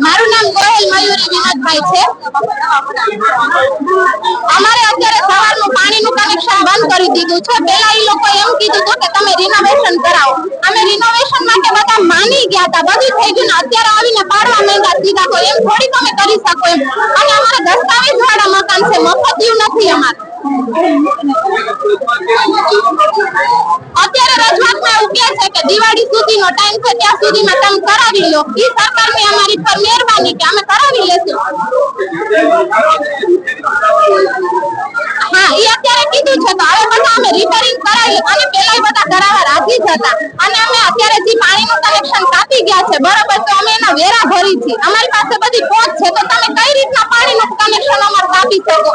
મારું નામ ગોહિલ મયુરી વિનોદભાઈ છે। અમારે અત્યારે સવારનું પાણીનું કનેક્શન બંધ કરી દીધું છે। પહેલા એ લોકો એમ કીધું હતું કે તમે રિનોવેશન કરાવો। અમે રિનોવેશન માટે બધા માની ગયા હતા, બધું થઈ ગયું ને અત્યારે આવીને પાડવા માંગ્યા સીધા, તો એમ થોડી તમે કરી શકો એમ। અને અમારે દસ્તાવેજ વાળા મકાન છે, મફતિયું નથી અમારે। અત્યારે રજૂઆતમાં એવું કહે છે કે દિવાળી સુધીનો ટાઈમ છે, ત્યાં સુધીમાં તમે કરાવી લો। ઈ સરકારની અમારી પર મહેરબાની કે અમે કરાવી લેશું। હા, ઈ અત્યારે કીધું છે તો હવે બધા અમે રિપેરિંગ કરાવી, અને પેલા બધા કરાવવા રાજી જ હતા। અને અમે અત્યારે જે પાણીનું કનેક્શન કાપી ગયા છે બરોબર, તો અમે એના વેરા ભરી છે। અમારી પાસે બધી પહોંચ છે, તો તમે કઈ રીતના પાણીનું કનેક્શન અમારે કાપી શકો?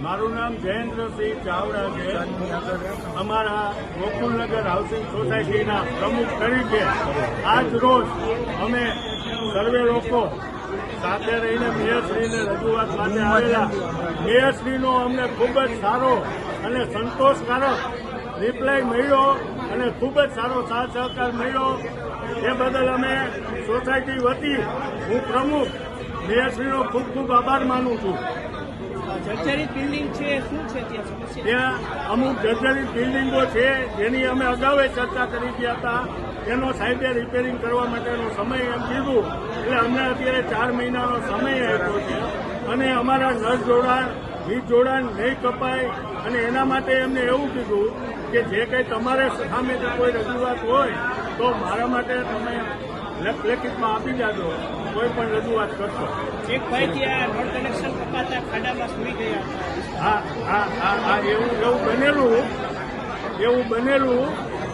મારું નામ જયેન્દ્રસિંહ ચાવડા છે। અમારા ગોકુલનગર હાઉસિંગ સોસાયટીના પ્રમુખ તરીકે આજ રોજ અમે સર્વે લોકો સાથે રહીને મેયરશ્રીને રજૂઆત માટે આવેલા। મેયરશ્રીનો અમને ખૂબ જ સારો અને સંતોષકારક રિપ્લાય મળ્યો અને ખૂબ જ સારો સાથ સહકાર મળ્યો। એ બદલ અમે સોસાયટી વતી હું પ્રમુખ મેયરશ્રીનો ખૂબ ખૂબ આભાર માનું છું। જર્જરિત બિલ્ડિંગ છે, શું છે ત્યાં સમસ્યા? ત્યાં અમુક જર્જરિત બિલ્ડિંગો છે જેની અમે અગાઉ ચર્ચા કરી ગયા હતા। એનો સાહેબે રિપેરિંગ કરવા માટેનો સમય એમ કીધું, એટલે અમને અત્યારે 4 મહિનાનો સમય આપ્યો છે। અને અમારા નળ જોડાણ, વીજ જોડાણ નહીં કપાય, અને એના માટે એમને એવું કીધું કે જે કંઈ તમારે સામે કોઈ રજૂઆત હોય તો મારા માટે તમે લેખિતમાં આપી જાજો, કોઈ પણ રજૂઆત કરશો। એક ભાઈ ત્યાં નળ કનેક્શન કપાતા ખાડામાં સુઈ ગયા હતા। હા, એવું બનેલું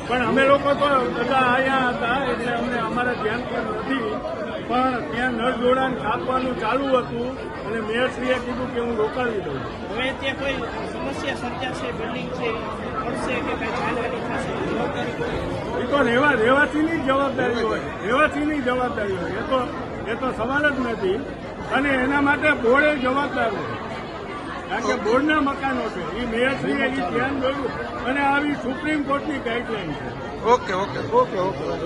પણ અમે લોકો તો બધા આવ્યા હતા એટલે અમને અમારા ધ્યાન પર નથી, પણ ત્યાં નળ જોડાણ કાપવાનું ચાલુ હતું અને મેયરશ્રીએ કીધું કે હું રોકાવી દઉં। હવે ત્યાં કોઈ સમસ્યા સર્જાશે, બિલ્ડિંગ છે પડશે કે કઈ જાનહાની થશે, જવાબદારી એ તો રહેવાસીની જવાબદારી હોય, એ તો સવાલ જ નથી। અને એના માટે બોર્ડે જવાબદાર હોય, કારણ કે બોર્ડના મકાનો છે, એ મેયરશ્રીએ એ ધ્યાન દોર્યું અને આવી સુપ્રીમ કોર્ટની ગાઈડલાઈન છે। ઓકે।